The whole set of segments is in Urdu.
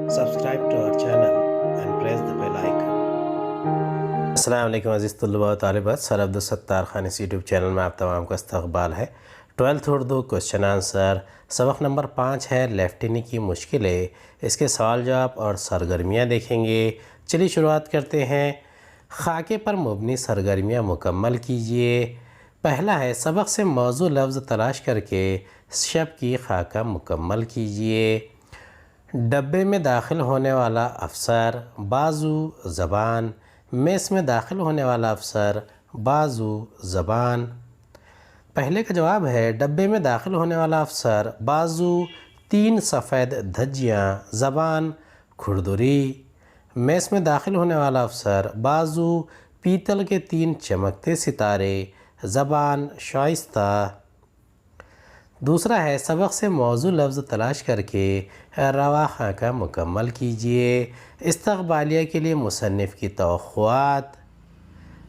Subscribe to our channel and press the bell icon. السلام علیکم عزیز طلباء و طالبات، سر عبدالستار خان اس یوٹیوب چینل میں آپ تمام کا استقبال ہے۔ 12th اردو کوشچن آنسر سبق نمبر 5 ہے لیفٹینی کی مشکلیں۔ اس کے سوال جواب اور سرگرمیاں دیکھیں گے۔ چلیے شروعات کرتے ہیں۔ خاکے پر مبنی سرگرمیاں مکمل کیجئے۔ پہلا ہے سبق سے موضوع لفظ تلاش کر کے شب کی خاکہ مکمل کیجئے۔ ڈبے میں داخل ہونے والا افسر، بازو، زبان۔ میس میں داخل ہونے والا افسر، بازو، زبان۔ پہلے کا جواب ہے ڈبے میں داخل ہونے والا افسر، بازو، 3 سفید دھجیاں، زبان، کھردری۔ میس میں داخل ہونے والا افسر، بازو، پیتل کے 3 چمکتے ستارے، زبان، شائستہ۔ دوسرا ہے سبق سے موضوع لفظ تلاش کر کے رواں خاکہ مکمل کیجئے۔ استقبالیہ کے لیے مصنف کی توقعات۔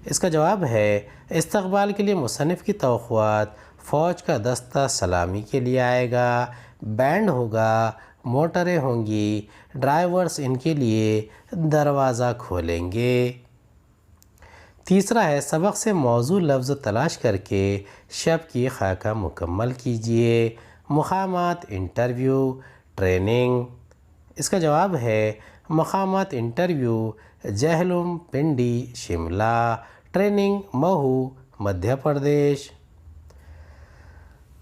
اس کا جواب ہے استقبال کے لیے مصنف کی توقعات: فوج کا دستہ سلامی کے لیے آئے گا، بینڈ ہوگا، موٹریں ہوں گی، ڈرائیورز ان کے لیے دروازہ کھولیں گے۔ تیسرا ہے سبق سے موضوع لفظ تلاش کر کے شب کی خاکہ مکمل کیجئے۔ مقامات، انٹرویو، ٹریننگ۔ اس کا جواب ہے مقامات انٹرویو، جہلم، پنڈی، شملہ، ٹریننگ، مہو، مدھیہ پردیش۔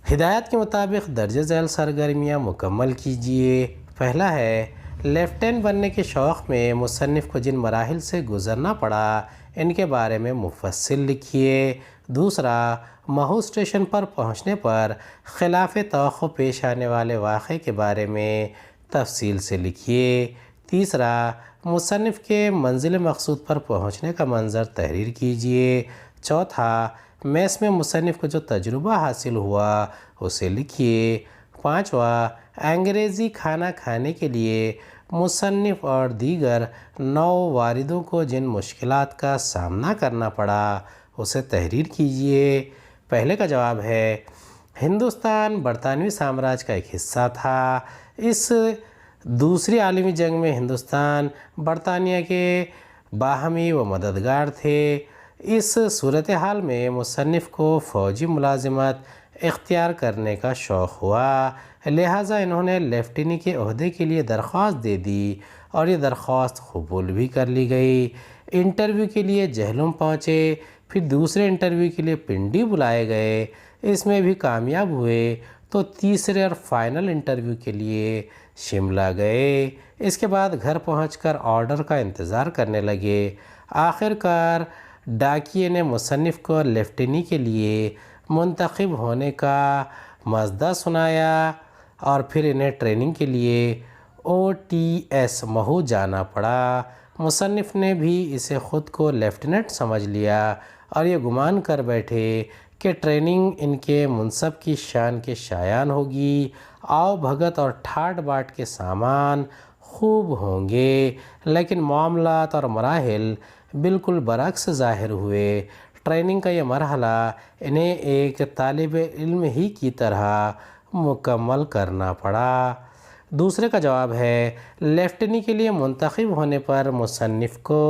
ہدایت کے مطابق درج ذیل سرگرمیاں مکمل کیجئے۔ پہلا ہے لیفٹیننٹ بننے کے شوق میں مصنف کو جن مراحل سے گزرنا پڑا ان کے بارے میں مفصل لکھیے۔ دوسرا، مہو اسٹیشن پر پہنچنے پر خلاف توقع پیش آنے والے واقعے کے بارے میں تفصیل سے لکھیے۔ تیسرا، مصنف کے منزل مقصود پر پہنچنے کا منظر تحریر کیجئے۔ چوتھا، میس میں مصنف کو جو تجربہ حاصل ہوا اسے لکھیے۔ پانچواں، انگریزی کھانا کھانے کے لیے مصنف اور دیگر نو واردوں کو جن مشکلات کا سامنا کرنا پڑا اسے تحریر کیجئے۔ پہلے کا جواب ہے ہندوستان برطانوی سامراج کا ایک حصہ تھا۔ اس دوسری عالمی جنگ میں ہندوستان برطانیہ کے باہمی و مددگار تھے۔ اس صورتحال میں مصنف کو فوجی ملازمت اختیار کرنے کا شوق ہوا، لہٰذا انہوں نے لیفٹینی کے عہدے کے لیے درخواست دے دی اور یہ درخواست قبول بھی کر لی گئی۔ انٹرویو کے لیے جہلم پہنچے، پھر دوسرے انٹرویو کے لیے پنڈی بلائے گئے، اس میں بھی کامیاب ہوئے تو تیسرے اور فائنل انٹرویو کے لیے شملہ گئے۔ اس کے بعد گھر پہنچ کر آرڈر کا انتظار کرنے لگے۔ آخر کار ڈاکیے نے مصنف کو لیفٹینی کے لیے منتخب ہونے کا مزدہ سنایا اور پھر انہیں ٹریننگ کے لیے OTS مہو جانا پڑا۔ مصنف نے بھی اسے خود کو لیفٹیننٹ سمجھ لیا اور یہ گمان کر بیٹھے کہ ٹریننگ ان کے منصب کی شان کے شایان ہوگی، آؤ بھگت اور ٹھاٹ باٹ کے سامان خوب ہوں گے، لیکن معاملات اور مراحل بالکل برعکس ظاہر ہوئے۔ ٹریننگ کا یہ مرحلہ انہیں ایک طالب علم ہی کی طرح مکمل کرنا پڑا۔ دوسرے کا جواب ہے لیفٹینی کے لیے منتخب ہونے پر مصنف کو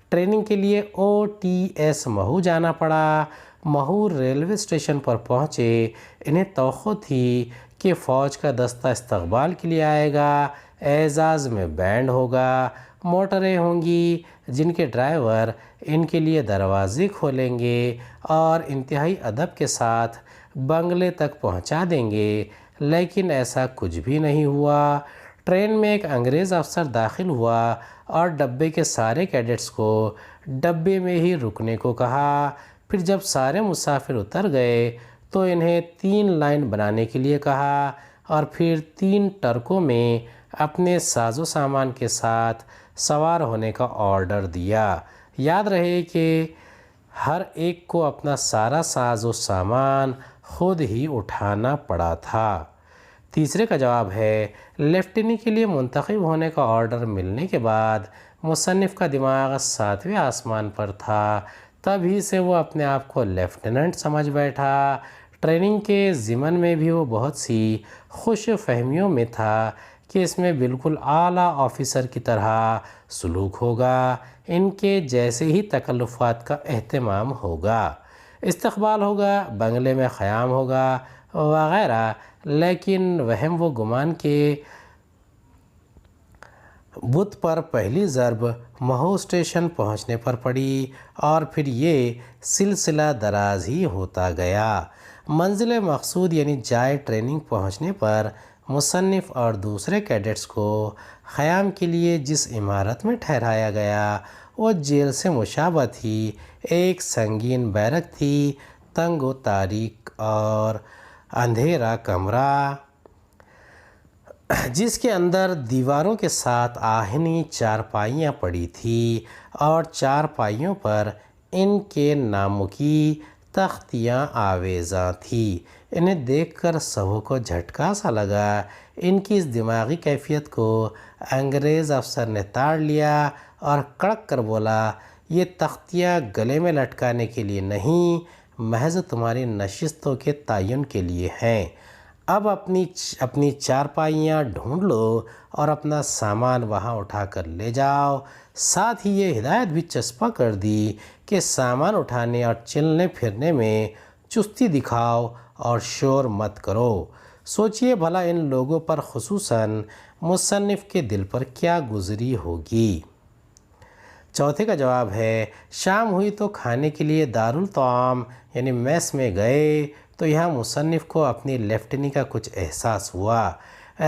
ٹریننگ کے لیے OTS مہو جانا پڑا۔ مہو ریلوے اسٹیشن پر پہنچے، انہیں توقع تھی کہ فوج کا دستہ استقبال کے لیے آئے گا، اعزاز میں بینڈ ہوگا، موٹریں ہوں گی جن کے ڈرائیور ان کے لیے دروازے کھولیں گے اور انتہائی ادب کے ساتھ بنگلے تک پہنچا دیں گے، لیکن ایسا کچھ بھی نہیں ہوا۔ ٹرین میں ایک انگریز افسر داخل ہوا اور ڈبے کے سارے کیڈٹس کو ڈبے میں ہی رکنے کو کہا۔ پھر جب سارے مسافر اتر گئے تو انہیں 3 لائن بنانے کے لیے کہا اور پھر 3 ٹرکوں میں اپنے ساز و سامان کے ساتھ سوار ہونے کا آرڈر دیا۔ یاد رہے کہ ہر ایک کو اپنا سارا ساز و سامان خود ہی اٹھانا پڑا تھا۔ تیسرے کا جواب ہے لیفٹینی کے لیے منتخب ہونے کا آرڈر ملنے کے بعد مصنف کا دماغ 7ویں آسمان پر تھا، تبھی سے وہ اپنے آپ کو لیفٹیننٹ سمجھ بیٹھا۔ ٹریننگ کے ضمن میں بھی وہ بہت سی خوش فہمیوں میں تھا کہ اس میں بالکل اعلیٰ آفیسر کی طرح سلوک ہوگا، ان کے جیسے ہی تکلفات کا اہتمام ہوگا، استقبال ہوگا، بنگلے میں قیام ہوگا وغیرہ۔ لیکن وہم و گمان کے بت پر پہلی ضرب مہو اسٹیشن پہنچنے پر پڑی اور پھر یہ سلسلہ دراز ہی ہوتا گیا۔ منزل مقصود یعنی جائے ٹریننگ پہنچنے پر مصنف اور دوسرے کیڈٹس کو قیام کے لیے جس عمارت میں ٹھہرایا گیا وہ جیل سے مشابہ تھی، ایک سنگین بیرک تھی، تنگ و تاریک اور اندھیرا کمرہ جس کے اندر دیواروں کے ساتھ آہنی چارپائیاں پڑی تھیں اور چارپائیوں پر ان کے ناموں کی تختیاں آویزاں تھیں۔ انہیں دیکھ کر سبھوں کو جھٹکا سا لگا۔ ان کی اس دماغی کیفیت کو انگریز افسر نے تاڑ لیا اور کڑک کر بولا، یہ تختیاں گلے میں لٹکانے کے لیے نہیں، محض تمہاری نشستوں کے تعین کے لیے ہیں۔ اب اپنی چارپائیاں ڈھونڈ لو اور اپنا سامان وہاں اٹھا کر لے جاؤ۔ ساتھ ہی یہ ہدایت بھی چسپاں کر دی کہ سامان اٹھانے اور چلنے پھرنے میں چستی دکھاؤ اور شور مت کرو۔ سوچئے بھلا ان لوگوں پر خصوصاً مصنف کے دل پر کیا گزری ہوگی۔ چوتھے کا جواب ہے، شام ہوئی تو کھانے کے لیے دارالطعام یعنی میس میں گئے تو یہاں مصنف کو اپنی لیفٹنی کا کچھ احساس ہوا۔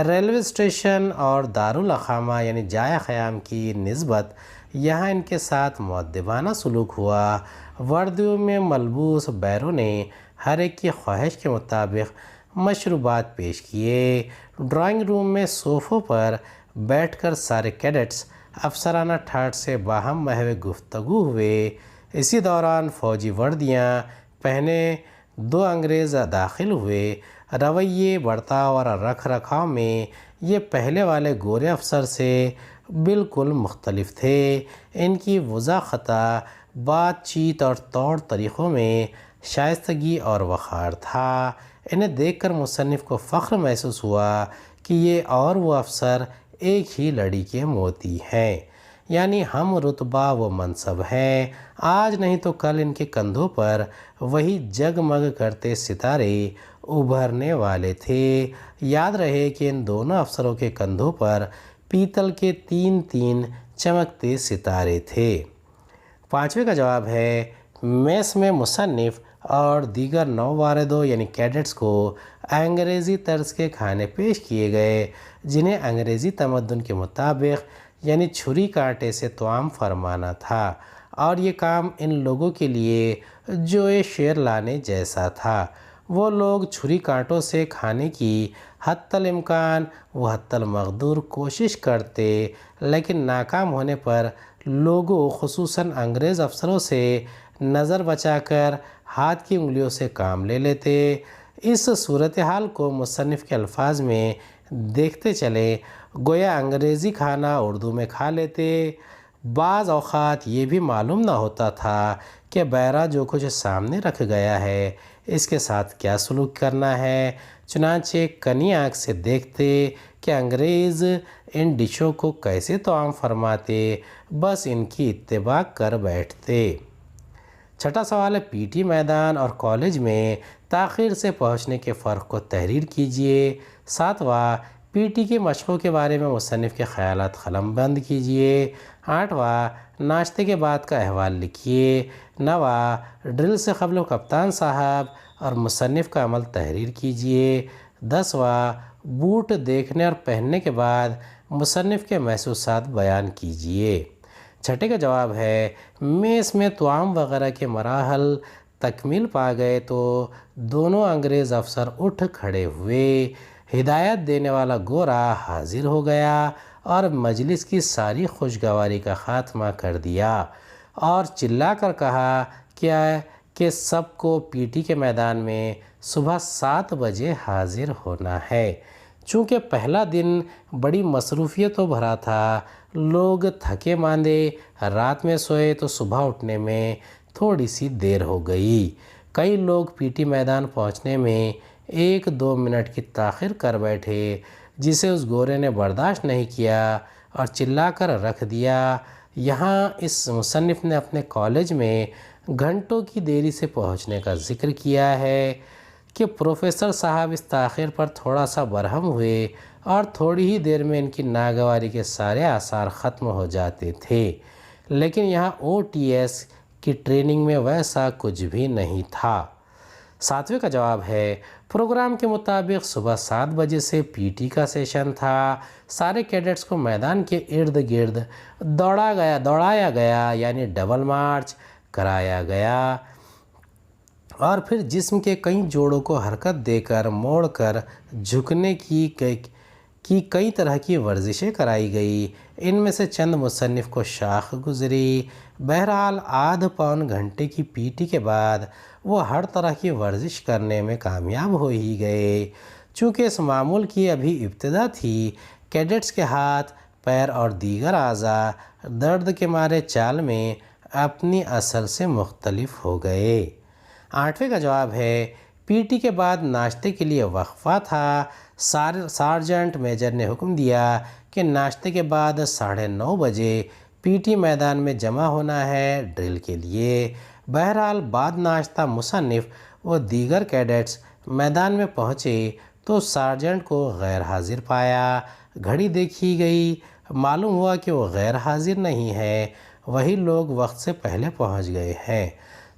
ریلوے اسٹیشن اور دارالاقامہ یعنی جائے قیام کی نسبت یہاں ان کے ساتھ مؤدبانہ سلوک ہوا۔ وردیوں میں ملبوس بیروں نے ہر ایک کی خواہش کے مطابق مشروبات پیش کیے۔ ڈرائنگ روم میں صوفوں پر بیٹھ کر سارے کیڈٹس افسرانہ ٹھاٹھ سے باہم محو گفتگو ہوئے۔ اسی دوران فوجی وردیاں پہنے دو انگریز داخل ہوئے۔ رویے، برتاؤ اور رکھ رکھاؤ میں یہ پہلے والے گورے افسر سے بالکل مختلف تھے۔ ان کی وضاحت، بات چیت اور طور طریقوں میں شائستگی اور وقار تھا۔ انہیں دیکھ کر مصنف کو فخر محسوس ہوا کہ یہ اور وہ افسر ایک ہی لڑی کے موتی ہیں، یعنی ہم رتبہ و منصب ہیں۔ آج نہیں تو کل ان کے کندھوں پر وہی جگمگ کرتے ستارے ابھرنے والے تھے۔ یاد رہے کہ ان دونوں افسروں کے کندھوں پر پیتل کے 3 چمکتے ستارے تھے۔ پانچویں کا جواب ہے، میس میں مصنف اور دیگر نوواردوں یعنی کیڈٹس کو انگریزی طرز کے کھانے پیش کیے گئے، جنہیں انگریزی تمدن کے مطابق یعنی چھری کانٹے سے طعام فرمانا تھا، اور یہ کام ان لوگوں کے لیے جوئے شیر لانے جیسا تھا۔ وہ لوگ چھری کانٹوں سے کھانے کی حتی الامکان و حتی المقدور کوشش کرتے، لیکن ناکام ہونے پر لوگوں خصوصاً انگریز افسروں سے نظر بچا کر ہاتھ کی انگلیوں سے کام لے لیتے۔ اس صورتحال کو مصنف کے الفاظ میں دیکھتے چلے، گویا انگریزی کھانا اردو میں کھا لیتے۔ بعض اوقات یہ بھی معلوم نہ ہوتا تھا کہ بیرا جو کچھ سامنے رکھ گیا ہے اس کے ساتھ کیا سلوک کرنا ہے، چنانچہ کنی آنکھ سے دیکھتے کہ انگریز ان ڈشوں کو کیسے طعام فرماتے، بس ان کی اتباع کر بیٹھتے۔ چھٹا سوال ہے، پی ٹی میدان اور کالج میں تاخیر سے پہنچنے کے فرق کو تحریر کیجیے۔ ساتواں، پی ٹی کی مشقوں کے بارے میں مصنف کے خیالات قلم بند کیجیے۔ آٹھواں، ناشتے کے بعد کا احوال لکھیے۔ نواں، ڈرل سے قبل کپتان صاحب اور مصنف کا عمل تحریر کیجیے۔ 10واں، بوٹ دیکھنے اور پہننے کے بعد مصنف کے محسوسات بیان کیجیے۔ چھٹے کا جواب ہے، میس میں طعام وغیرہ کے مراحل تکمیل پا گئے تو دونوں انگریز افسر اٹھ کھڑے ہوئے۔ ہدایت دینے والا گورا حاضر ہو گیا اور مجلس کی ساری خوشگواری کا خاتمہ کر دیا اور چلا کر کہا کہ سب کو پی ٹی کے میدان میں صبح 7 بجے حاضر ہونا ہے۔ چونکہ پہلا دن بڑی مصروفیتوں بھرا تھا، لوگ تھکے ماندے رات میں سوئے تو صبح اٹھنے میں تھوڑی سی دیر ہو گئی۔ کئی لوگ پی ٹی میدان پہنچنے میں 1-2 منٹ کی تاخیر کر بیٹھے۔ جسے اس گورے نے برداشت نہیں کیا اور چلا کر رکھ دیا۔ یہاں اس مصنف نے اپنے کالج میں گھنٹوں کی دیری سے پہنچنے کا ذکر کیا ہے کہ پروفیسر صاحب اس تاخیر پر تھوڑا سا برہم ہوئے اور تھوڑی ہی دیر میں ان کی ناگواری کے سارے آثار ختم ہو جاتے تھے، لیکن یہاں OTS کی ٹریننگ میں ویسا کچھ بھی نہیں تھا۔ 7ویں کا جواب ہے، پروگرام کے مطابق صبح 7 بجے سے PT کا سیشن تھا۔ سارے کیڈٹس کو میدان کے ارد گرد دوڑایا گیا یعنی ڈبل مارچ کرایا گیا اور پھر جسم کے کئی جوڑوں کو حرکت دے کر موڑ کر جھکنے کی کئی طرح کی ورزشیں کرائی گئی۔ ان میں سے چند مصنف کو شاخ گزری۔ بہرحال آدھ پون گھنٹے کی PT کے بعد وہ ہر طرح کی ورزش کرنے میں کامیاب ہو ہی گئے۔ چونکہ اس معمول کی ابھی ابتدا تھی، کیڈٹس کے ہاتھ، پیر اور دیگر اعضاء درد کے مارے چال میں اپنی اصل سے مختلف ہو گئے۔ 8ویں کا جواب ہے، PT کے بعد ناشتے کے لیے وقفہ تھا۔ سارجنٹ میجر نے حکم دیا کہ ناشتے کے بعد 9:30 بجے PT میدان میں جمع ہونا ہے ڈرل کے لیے۔ بہرحال بعد ناشتہ مصنف و دیگر کیڈٹس میدان میں پہنچے تو سارجنٹ کو غیر حاضر پایا۔ گھڑی دیکھی گئی، معلوم ہوا کہ وہ غیر حاضر نہیں ہے، وہی لوگ وقت سے پہلے پہنچ گئے ہیں۔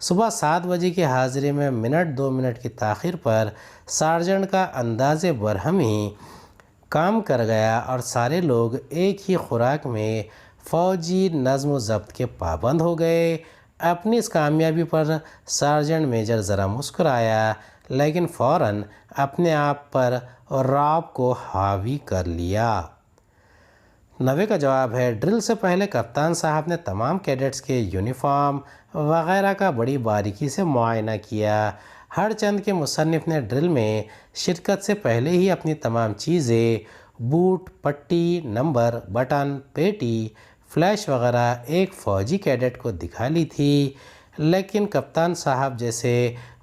صبح 7 بجے کی حاضری میں منٹ 2 منٹ کی تاخیر پر سارجنٹ کا انداز برہم ہی کام کر گیا اور سارے لوگ ایک ہی خوراک میں فوجی نظم و ضبط کے پابند ہو گئے۔ اپنی اس کامیابی پر سارجنٹ میجر ذرا مسکرایا، لیکن فوراً اپنے آپ پر رعب کو حاوی کر لیا۔ 9ویں کا جواب ہے، ڈرل سے پہلے کپتان صاحب نے تمام کیڈٹس کے یونیفارم وغیرہ کا بڑی باریکی سے معائنہ کیا۔ ہر چند کے مصنف نے ڈرل میں شرکت سے پہلے ہی اپنی تمام چیزیں، بوٹ، پٹی، نمبر، بٹن، پیٹی، فلیش وغیرہ ایک فوجی کیڈٹ کو دکھا لی تھی، لیکن کپتان صاحب جیسے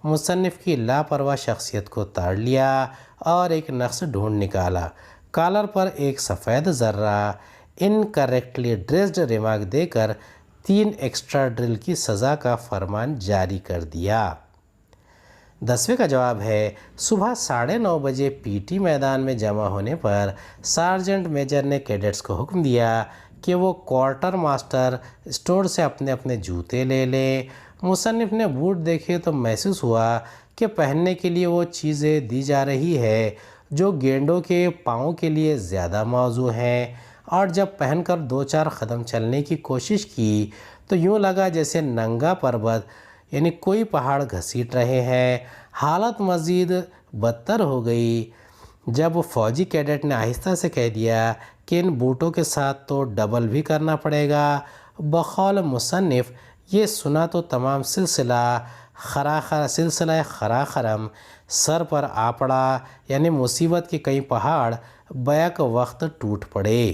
مصنف کی لاپرواہ شخصیت کو تاڑ لیا اور ایک نقص ڈھونڈ نکالا۔ کالر پر ایک سفید ذرہ انکریکٹلی ڈریسڈ ریمارک دے کر 3 ایکسٹرا ڈرل کی سزا کا فرمان جاری کر دیا۔ 10ویں کا جواب ہے، صبح 9:30 بجے PT میدان میں جمع ہونے پر سارجنٹ میجر نے کیڈٹس کو حکم دیا کہ وہ کوارٹر ماسٹر اسٹور سے اپنے اپنے جوتے لے لیں۔ مصنف نے بوٹ دیکھے تو محسوس ہوا کہ پہننے کے لیے وہ چیزیں دی جا رہی ہے جو گینڈوں کے پاؤں کے لیے زیادہ موزوں ہیں، اور جب پہن کر 2-4 قدم چلنے کی کوشش کی تو یوں لگا جیسے ننگا پربت یعنی کوئی پہاڑ گھسیٹ رہے ہیں۔ حالت مزید بدتر ہو گئی جب فوجی کیڈٹ نے آہستہ سے کہہ دیا کہ ان بوٹوں کے ساتھ تو ڈبل بھی کرنا پڑے گا۔ بقول مصنف یہ سنا تو تمام سلسلہ خراخرم سر پر آ پڑا، یعنی مصیبت کے کئی پہاڑ بیک وقت ٹوٹ پڑے۔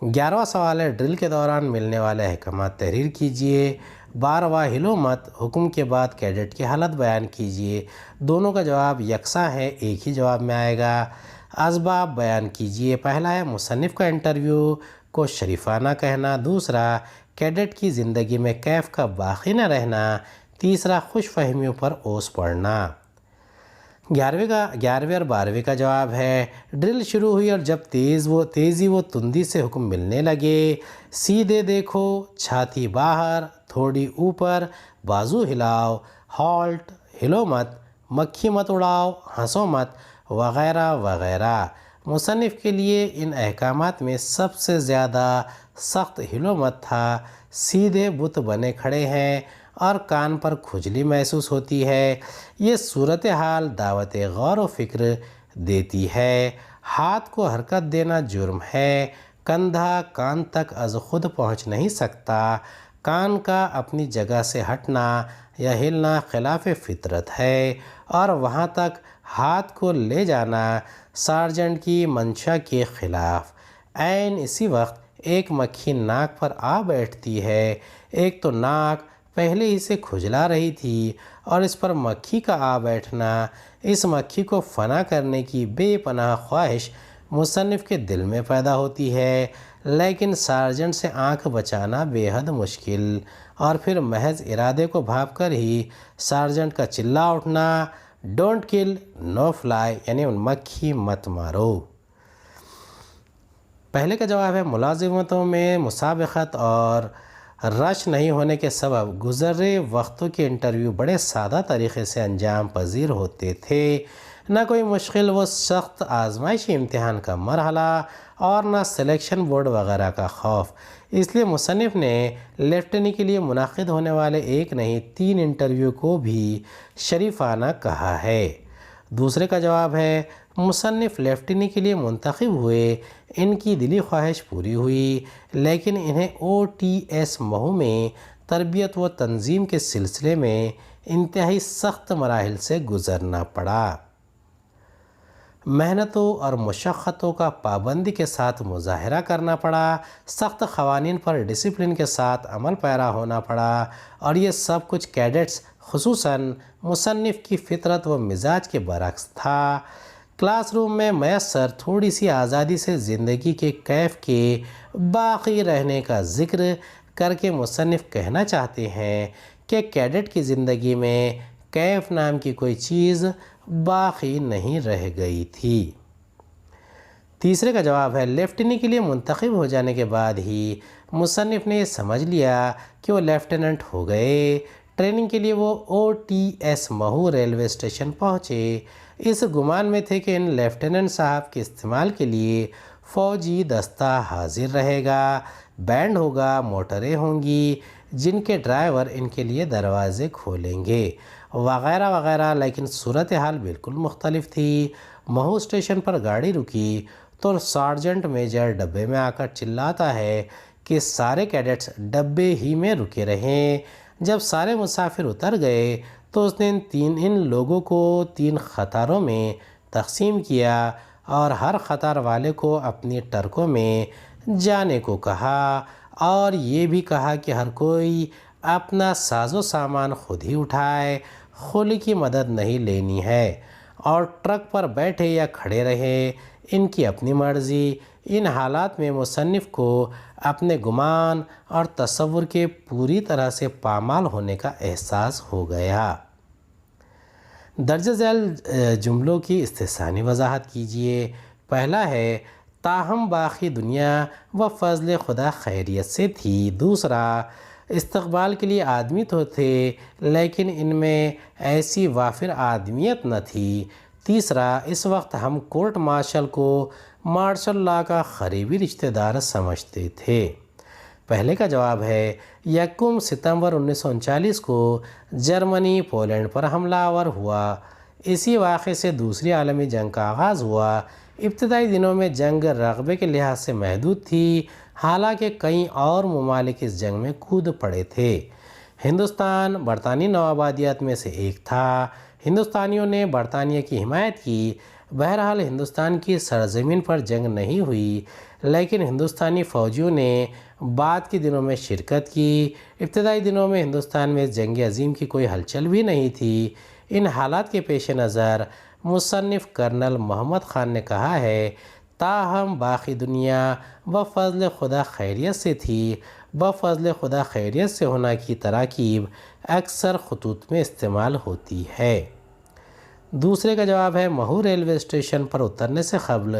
11واں سوال ہے، ڈرل کے دوران ملنے والے احکامات تحریر کیجیے۔ 12واں، ہلو مت حکم کے بعد کیڈٹ کی حالت بیان کیجیے۔ دونوں کا جواب یکساں ہے، ایک ہی جواب میں آئے گا۔ اسباب بیان کیجیے۔ پہلا ہے، مصنف کا انٹرویو کو شریفانہ کہنا۔ دوسرا، کیڈٹ کی زندگی میں کیف کا باقی نہ رہنا۔ تیسرا، خوش فہمیوں پر اوس پڑنا۔ 11ویں اور 12ویں کا جواب ہے، ڈرل شروع ہوئی اور جب تیزی و تندی سے حکم ملنے لگے، سیدھے دیکھو، چھاتی باہر، تھوڑی اوپر، بازو ہلاؤ، ہالٹ، ہلو مت، مکھی مت اڑاؤ، ہنسو مت، وغیرہ وغیرہ۔ مصنف کے لیے ان احکامات میں سب سے زیادہ سخت ہلو مت تھا۔ سیدھے بت بنے کھڑے ہیں اور کان پر کھجلی محسوس ہوتی ہے۔ یہ صورتحال دعوت غور و فکر دیتی ہے۔ ہاتھ کو حرکت دینا جرم ہے۔ کندھا کان تک از خود پہنچ نہیں سکتا۔ کان کا اپنی جگہ سے ہٹنا یا ہلنا خلاف فطرت ہے، اور وہاں تک ہاتھ کو لے جانا سارجنٹ کی منشا کے خلاف۔ عین اسی وقت ایک مکھی ناک پر آ بیٹھتی ہے۔ ایک تو ناک پہلے ہی سے کھجلا رہی تھی اور اس پر مکھی کا آ بیٹھنا، اس مکھی کو فنا کرنے کی بے پناہ خواہش مصنف کے دل میں پیدا ہوتی ہے، لیکن سارجنٹ سے آنکھ بچانا بے حد مشکل، اور پھر محض ارادے کو بھانپ کر ہی سارجنٹ کا چلا اٹھنا، ڈونٹ کل نو فلائی، یعنی مکھی مت مارو۔ پہلے کا جواب ہے ملازمتوں میں مسابقت اور رش نہیں ہونے کے سبب گزرے وقتوں کے انٹرویو بڑے سادہ طریقے سے انجام پذیر ہوتے تھے، نہ کوئی مشکل و سخت آزمائشی امتحان کا مرحلہ اور نہ سلیکشن بورڈ وغیرہ کا خوف۔ اس لیے مصنف نے لیفٹینی کے لیے منعقد ہونے والے ایک نہیں 3 انٹرویو کو بھی شریفانہ کہا ہے۔ دوسرے کا جواب ہے مصنف لیفٹینی کے لیے منتخب ہوئے، ان کی دلی خواہش پوری ہوئی، لیکن انہیں OTS مہو میں تربیت و تنظیم کے سلسلے میں انتہائی سخت مراحل سے گزرنا پڑا۔ محنتوں اور مشقتوں کا پابندی کے ساتھ مظاہرہ کرنا پڑا، سخت قوانین پر ڈسپلن کے ساتھ عمل پیرا ہونا پڑا، اور یہ سب کچھ کیڈٹس خصوصاً مصنف کی فطرت و مزاج کے برعکس تھا۔ کلاس روم میں میسر تھوڑی سی آزادی سے زندگی کے کیف کے باقی رہنے کا ذکر کر کے مصنف کہنا چاہتے ہیں کہ کیڈٹ کی زندگی میں کیف نام کی کوئی چیز باقی نہیں رہ گئی تھی۔ تیسرے کا جواب ہے لیفٹینی کے لیے منتخب ہو جانے کے بعد ہی مصنف نے یہ سمجھ لیا کہ وہ لیفٹیننٹ ہو گئے۔ ٹریننگ کے لیے وہ OTS مہو ریلوے اسٹیشن پہنچے، اس گمان میں تھے کہ ان لیفٹیننٹ صاحب کے استعمال کے لیے فوجی دستہ حاضر رہے گا، بینڈ ہوگا، موٹریں ہوں گی جن کے ڈرائیور ان کے لیے دروازے کھولیں گے، وغیرہ وغیرہ، لیکن صورتحال بالکل مختلف تھی۔ مہو اسٹیشن پر گاڑی رکی تو سارجنٹ میجر ڈبے میں آ کر چلاتا ہے کہ سارے کیڈٹس ڈبے ہی میں رکے رہیں۔ جب سارے مسافر اتر گئے تو اس نے ان لوگوں کو 3 قطاروں میں تقسیم کیا اور ہر قطار والے کو اپنی ٹرکوں میں جانے کو کہا، اور یہ بھی کہا کہ ہر کوئی اپنا ساز و سامان خود ہی اٹھائے، خلی کی مدد نہیں لینی ہے، اور ٹرک پر بیٹھے یا کھڑے رہے، ان کی اپنی مرضی۔ ان حالات میں مصنف کو اپنے گمان اور تصور کے پوری طرح سے پامال ہونے کا احساس ہو گیا۔ درج ذیل جملوں کی استحسانی وضاحت کیجیے۔ پہلا ہے تاہم باقی دنیا و فضل خدا خیریت سے تھی۔ دوسرا استقبال کے لیے آدمی تو تھے لیکن ان میں ایسی وافر آدمیت نہ تھی۔ تیسرا اس وقت ہم کورٹ مارشل کو مارشل لا کا قریبی رشتہ دار سمجھتے تھے۔ پہلے کا جواب ہے 1 ستمبر 1939 کو جرمنی پولینڈ پر حملہ آور ہوا۔ اسی واقعے سے دوسری عالمی جنگ کا آغاز ہوا۔ ابتدائی دنوں میں جنگ رقبے کے لحاظ سے محدود تھی، حالانکہ کئی اور ممالک اس جنگ میں کود پڑے تھے۔ ہندوستان برطانوی نوآبادیات میں سے ایک تھا۔ ہندوستانیوں نے برطانیہ کی حمایت کی۔ بہرحال ہندوستان کی سرزمین پر جنگ نہیں ہوئی، لیکن ہندوستانی فوجیوں نے بعد کے دنوں میں شرکت کی۔ ابتدائی دنوں میں ہندوستان میں جنگ عظیم کی کوئی ہلچل بھی نہیں تھی۔ ان حالات کے پیش نظر مصنف کرنل محمد خان نے کہا ہے تاہم باقی دنیا بفضل خدا خیریت سے تھی۔ بفضل خدا خیریت سے ہونا کی تراکیب اکثر خطوط میں استعمال ہوتی ہے۔ دوسرے کا جواب ہے مہو ریلوے اسٹیشن پر اترنے سے قبل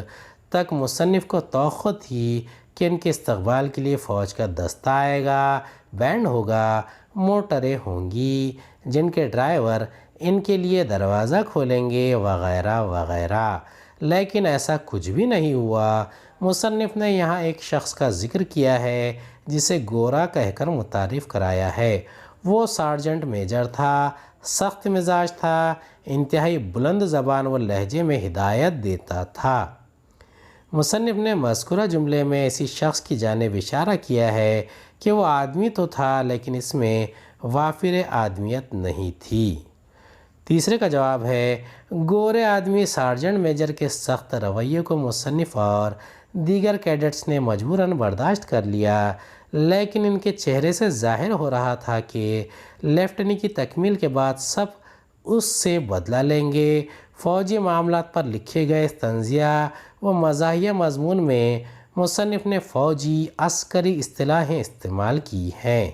تک مصنف کو توقع تھی کہ ان کے استقبال کے لیے فوج کا دستہ آئے گا، بینڈ ہوگا، موٹریں ہوں گی جن کے ڈرائیور ان کے لیے دروازہ کھولیں گے، وغیرہ وغیرہ، لیکن ایسا کچھ بھی نہیں ہوا۔ مصنف نے یہاں ایک شخص کا ذکر کیا ہے جسے گورا کہہ کر متعارف کرایا ہے۔ وہ سارجنٹ میجر تھا، سخت مزاج تھا، انتہائی بلند زبان و لہجے میں ہدایت دیتا تھا۔ مصنف نے مذکورہ جملے میں ایسی شخص کی جانب اشارہ کیا ہے کہ وہ آدمی تو تھا لیکن اس میں وافر آدمیت نہیں تھی۔ تیسرے کا جواب ہے گورے آدمی سارجنٹ میجر کے سخت رویے کو مصنف اور دیگر کیڈٹس نے مجبوراً برداشت کر لیا، لیکن ان کے چہرے سے ظاہر ہو رہا تھا کہ لیفٹنی کی تکمیل کے بعد سب اس سے بدلہ لیں گے۔ فوجی معاملات پر لکھے گئے طنزیہ و مزاحیہ مضمون میں مصنف نے فوجی عسکری اصطلاحیں استعمال کی ہیں۔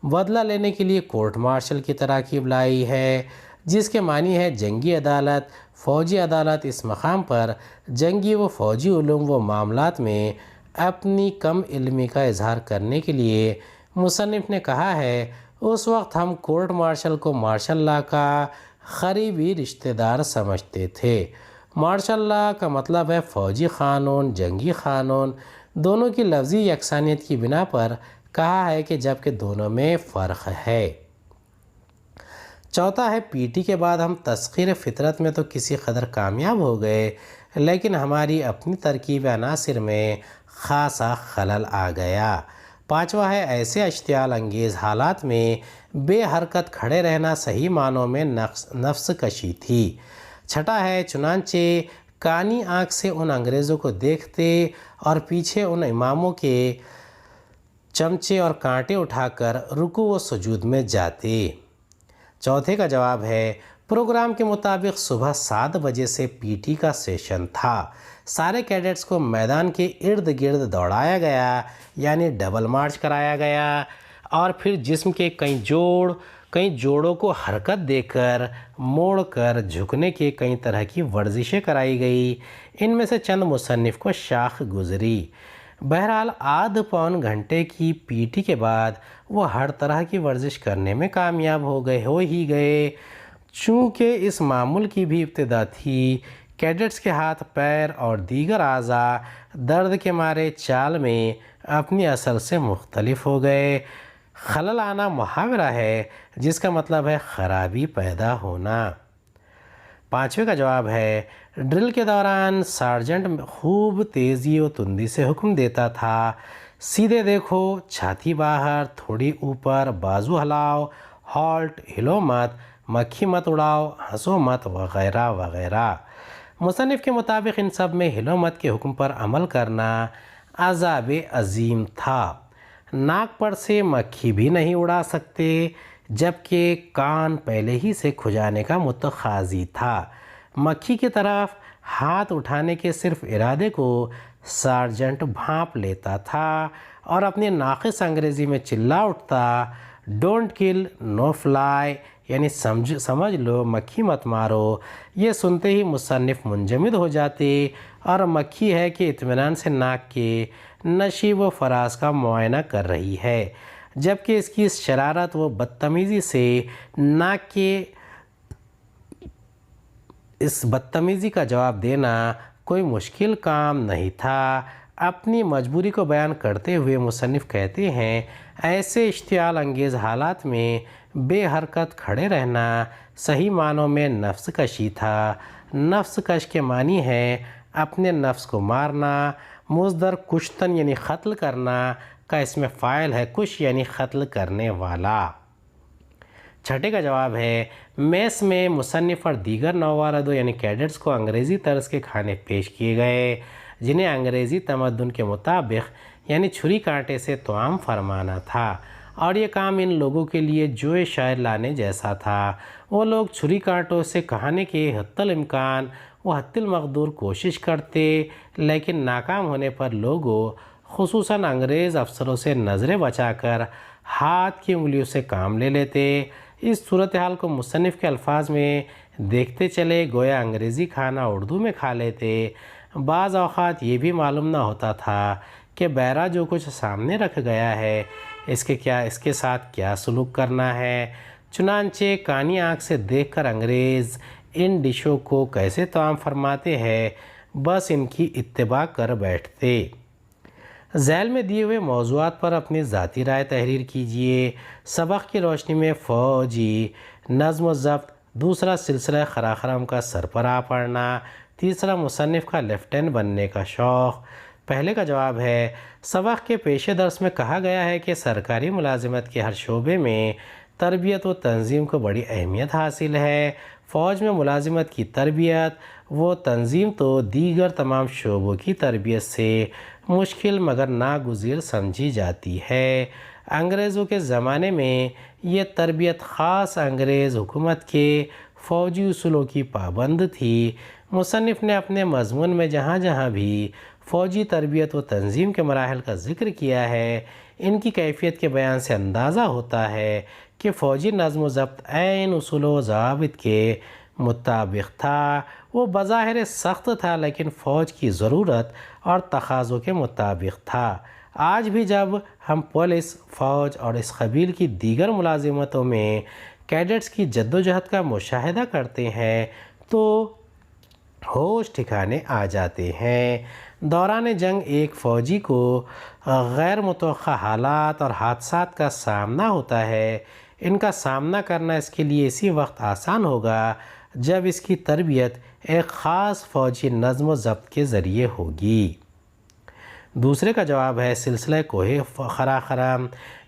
بدلہ لینے کے لیے کورٹ مارشل کی تراکیب لائی ہے، جس کے معنی ہے جنگی عدالت۔ فوجی عدالت اس مقام پر جنگی و فوجی علوم و معاملات میں اپنی کم علمی کا اظہار کرنے کے لیے مصنف نے کہا ہے، اس وقت ہم کورٹ مارشل کو مارشل لا کا قریبی رشتہ دار سمجھتے تھے۔ مارشل لا کا مطلب ہے فوجی قانون، جنگی قانون، دونوں کی لفظی یکسانیت کی بنا پر کہا ہے کہ جبکہ دونوں میں فرق ہے۔ چوتھا ہے، پی ٹی کے بعد ہم تسخیر فطرت میں تو کسی قدر کامیاب ہو گئے، لیکن ہماری اپنی ترکیب عناصر میں خاصا خلل آ گیا۔ پانچواں ہے، ایسے اشتعال انگیز حالات میں بے حرکت کھڑے رہنا صحیح معنوں میں نفس کشی تھی۔ چھٹا ہے، چنانچہ کانی آنکھ سے ان انگریزوں کو دیکھتے اور پیچھے ان اماموں کے چمچے اور کانٹے اٹھا کر رکوع و سجود میں جاتے۔ چوتھے کا جواب ہے، پروگرام کے مطابق صبح 7 بجے سے پی ٹی کا سیشن تھا۔ سارے کیڈٹس کو میدان کے ارد گرد دوڑایا گیا، یعنی ڈبل مارچ کرایا گیا، اور پھر جسم کے کئی جوڑوں کو حرکت دے کر، موڑ کر، جھکنے کے کئی طرح کی ورزشیں کرائی گئی۔ ان میں سے چند مصنف کو شاخ گزری۔ بہرحال آدھ پون گھنٹے کی پی ٹی کے بعد وہ ہر طرح کی ورزش کرنے میں کامیاب ہو ہی گئے۔ چونکہ اس معمول کی بھی ابتدا تھی، کیڈٹس کے ہاتھ، پیر اور دیگر اعضاء درد کے مارے چال میں اپنی اصل سے مختلف ہو گئے۔ خلل آنا محاورہ ہے جس کا مطلب ہے خرابی پیدا ہونا۔ پانچویں کا جواب ہے، ڈرل کے دوران سارجنٹ خوب تیزی و تندی سے حکم دیتا تھا، سیدھے دیکھو، چھاتی باہر، تھوڑی اوپر، بازو ہلاؤ، ہالٹ، ہلو مت، مکھی مت اڑاؤ، ہنسو مت، وغیرہ وغیرہ۔ مصنف کے مطابق ان سب میں ہلو مت کے حکم پر عمل کرنا عذاب عظیم تھا۔ ناک پر سے مکھی بھی نہیں اڑا سکتے، جبکہ کان پہلے ہی سے کھجانے کا متقاضی تھا۔ مکھی کی طرف ہاتھ اٹھانے کے صرف ارادے کو سارجنٹ بھانپ لیتا تھا اور اپنی ناقص انگریزی میں چلا اٹھتا، ڈونٹ کل، نو فلائی، یعنی سمجھ لو مکھی مت مارو۔ یہ سنتے ہی مصنف منجمد ہو جاتے اور مکھی ہے کہ اطمینان سے ناک کے نشیب و فراز کا معائنہ کر رہی ہے، جبکہ اس کی شرارت و بدتمیزی سے ناک کے اس بدتمیزی کا جواب دینا کوئی مشکل کام نہیں تھا۔ اپنی مجبوری کو بیان کرتے ہوئے مصنف کہتے ہیں، ایسے اشتعال انگیز حالات میں بے حرکت کھڑے رہنا صحیح معنوں میں نفس کشی تھا۔ نفس کش کے معنی ہے اپنے نفس کو مارنا۔ مصدر کشتن یعنی قتل کرنا کا اسم فاعل ہے کش یعنی قتل کرنے والا۔ چھٹے کا جواب ہے، میس میں مصنف اور دیگر نوآوردوں یعنی کیڈٹس کو انگریزی طرز کے کھانے پیش کیے گئے، جنہیں انگریزی تمدن کے مطابق یعنی چھری کانٹے سے طعام فرمانا تھا، اور یہ کام ان لوگوں کے لیے جوئے شاعر لانے جیسا تھا۔ وہ لوگ چھری کانٹوں سے کھانے کے حتی الامکان و حتی المقدور کوشش کرتے، لیکن ناکام ہونے پر لوگوں خصوصاً انگریز افسروں سے نظریں بچا کر ہاتھ کی انگلیوں سے کام لے لیتے۔ اس صورتحال کو مصنف کے الفاظ میں دیکھتے چلے گویا انگریزی کھانا اردو میں کھا لیتے۔ بعض اوقات یہ بھی معلوم نہ ہوتا تھا کہ بہرہ جو کچھ سامنے رکھ گیا ہے اس کے ساتھ کیا سلوک کرنا ہے۔ چنانچہ کانی آنکھ سے دیکھ کر انگریز ان ڈشوں کو کیسے طعام فرماتے ہیں، بس ان کی اتباع کر بیٹھتے۔ ذیل میں دیے ہوئے موضوعات پر اپنی ذاتی رائے تحریر کیجیے۔ سبق کی روشنی میں فوجی نظم و ضبط، دوسرا سلسلہ قراقرم کا سربراہ پڑھنا، تیسرا مصنف کا لیفٹیننٹ بننے کا شوق۔ پہلے کا جواب ہے، سبق کے پیش درس میں کہا گیا ہے کہ سرکاری ملازمت کے ہر شعبے میں تربیت و تنظیم کو بڑی اہمیت حاصل ہے۔ فوج میں ملازمت کی تربیت وہ تنظیم تو دیگر تمام شعبوں کی تربیت سے مشکل مگر ناگزیر سمجھی جاتی ہے۔ انگریزوں کے زمانے میں یہ تربیت خاص انگریز حکومت کے فوجی اصولوں کی پابند تھی۔ مصنف نے اپنے مضمون میں جہاں جہاں بھی فوجی تربیت و تنظیم کے مراحل کا ذکر کیا ہے، ان کی کیفیت کے بیان سے اندازہ ہوتا ہے کہ فوجی نظم و ضبط عین اصول و ضوابط کے مطابق تھا۔ وہ بظاہر سخت تھا لیکن فوج کی ضرورت اور تقاضوں کے مطابق تھا۔ آج بھی جب ہم پولیس، فوج اور اس قبیل کی دیگر ملازمتوں میں کیڈٹس کی جدوجہد کا مشاہدہ کرتے ہیں تو ہوش ٹھکانے آ جاتے ہیں۔ دوران جنگ ایک فوجی کو غیر متوقع حالات اور حادثات کا سامنا ہوتا ہے۔ ان کا سامنا کرنا اس کے لیے اسی وقت آسان ہوگا جب اس کی تربیت ایک خاص فوجی نظم و ضبط کے ذریعے ہوگی۔ دوسرے کا جواب ہے سلسلہ کوہ خراخرا۔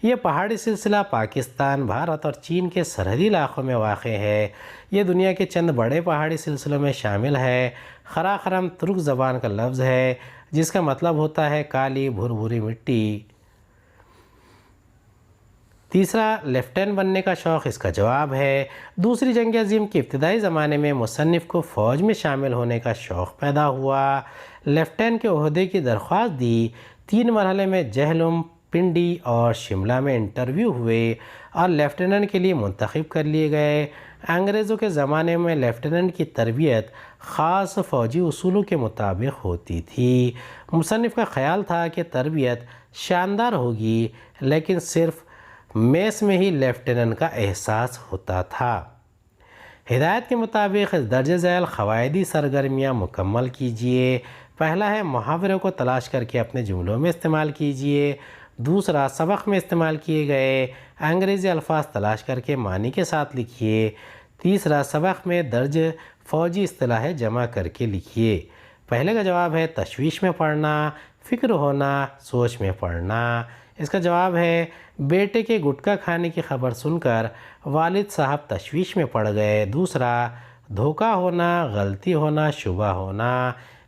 یہ پہاڑی سلسلہ پاکستان، بھارت اور چین کے سرحدی علاقوں میں واقع ہے۔ یہ دنیا کے چند بڑے پہاڑی سلسلوں میں شامل ہے۔ خراخرم ترک زبان کا لفظ ہے جس کا مطلب ہوتا ہے کالی بھربھری مٹی۔ تیسرا، لیفٹیننٹ بننے کا شوق، اس کا جواب ہے دوسری جنگ عظیم کے ابتدائی زمانے میں مصنف کو فوج میں شامل ہونے کا شوق پیدا ہوا۔ لیفٹیننٹ کے عہدے کی درخواست دی۔ 3 مرحلے میں جہلم، پنڈی اور شملہ میں انٹرویو ہوئے اور لیفٹیننٹ کے لیے منتخب کر لیے گئے۔ انگریزوں کے زمانے میں لیفٹیننٹ کی تربیت خاص فوجی اصولوں کے مطابق ہوتی تھی۔ مصنف کا خیال تھا کہ تربیت شاندار ہوگی لیکن صرف میس میں ہی لیفٹیننٹ کا احساس ہوتا تھا۔ ہدایت کے مطابق درج ذیل قواعدی سرگرمیاں مکمل کیجیے۔ پہلا ہے محاوروں کو تلاش کر کے اپنے جملوں میں استعمال کیجیے۔ دوسرا، سبق میں استعمال کیے گئے انگریزی الفاظ تلاش کر کے معنی کے ساتھ لکھیے۔ تیسرا، سبق میں درج فوجی اصطلاحیں جمع کر کے لکھیے۔ پہلے کا جواب ہے تشویش میں پڑھنا، فکر ہونا، سوچ میں پڑھنا۔ اس کا جواب ہے بیٹے کے گٹکا کھانے کی خبر سن کر والد صاحب تشویش میں پڑ گئے۔ دوسرا، دھوکہ ہونا، غلطی ہونا، شبہ ہونا۔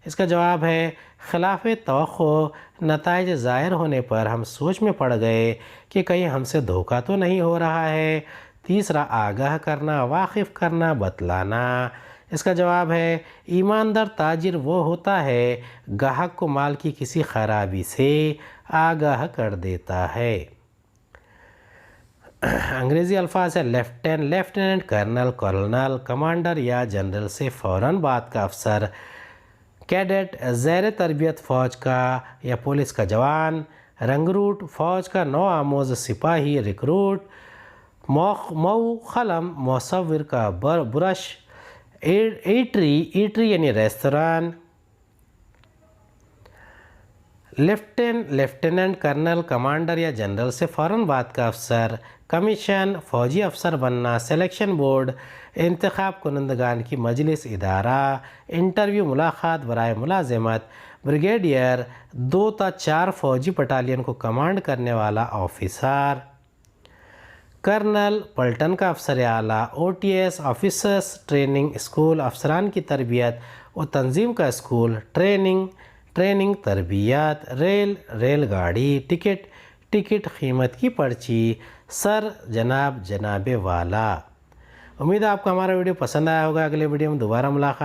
اس کا جواب ہے خلاف توقع نتائج ظاہر ہونے پر ہم سوچ میں پڑ گئے کہ کہیں ہم سے دھوکہ تو نہیں ہو رہا ہے۔ تیسرا، آگاہ کرنا، واقف کرنا، بتلانا۔ اس کا جواب ہے ایماندار تاجر وہ ہوتا ہے گاہک کو مال کی کسی خرابی سے آگاہ کر دیتا ہے۔ انگریزی الفاظ ہے لیفٹیننٹ، کرنل، کولونل، کمانڈر یا جنرل سے فوراً بعد کا افسر۔ کیڈٹ، زیر تربیت فوج کا یا پولیس کا جوان۔ رنگروٹ، فوج کا نو آموز سپاہی۔ ریکروٹ، موخلم، مصور کا برش۔ ایٹری یعنی ریستوران۔ لیفٹیننٹ، کرنل، کمانڈر یا جنرل سے فوراً بعد کا افسر۔ کمیشن، فوجی افسر بننا۔ سلیکشن بورڈ، انتخاب کنندگان کی مجلس، ادارہ۔ انٹرویو، ملاقات برائے ملازمت۔ بریگیڈیئر، 2 تا 4 فوجی بٹالین کو کمانڈ کرنے والا آفیسر۔ کرنل، پلٹن کا افسر اعلیٰ۔ OTS، آفیسرس ٹریننگ اسکول، افسران کی تربیت و تنظیم کا اسکول۔ ٹریننگ تربیت۔ ریل گاڑی۔ ٹکٹ قیمت کی پرچی۔ سر، جناب، جناب والا۔ امید ہے آپ کو ہمارا ویڈیو پسند آیا ہوگا۔ اگلے ویڈیو میں دوبارہ ملاقات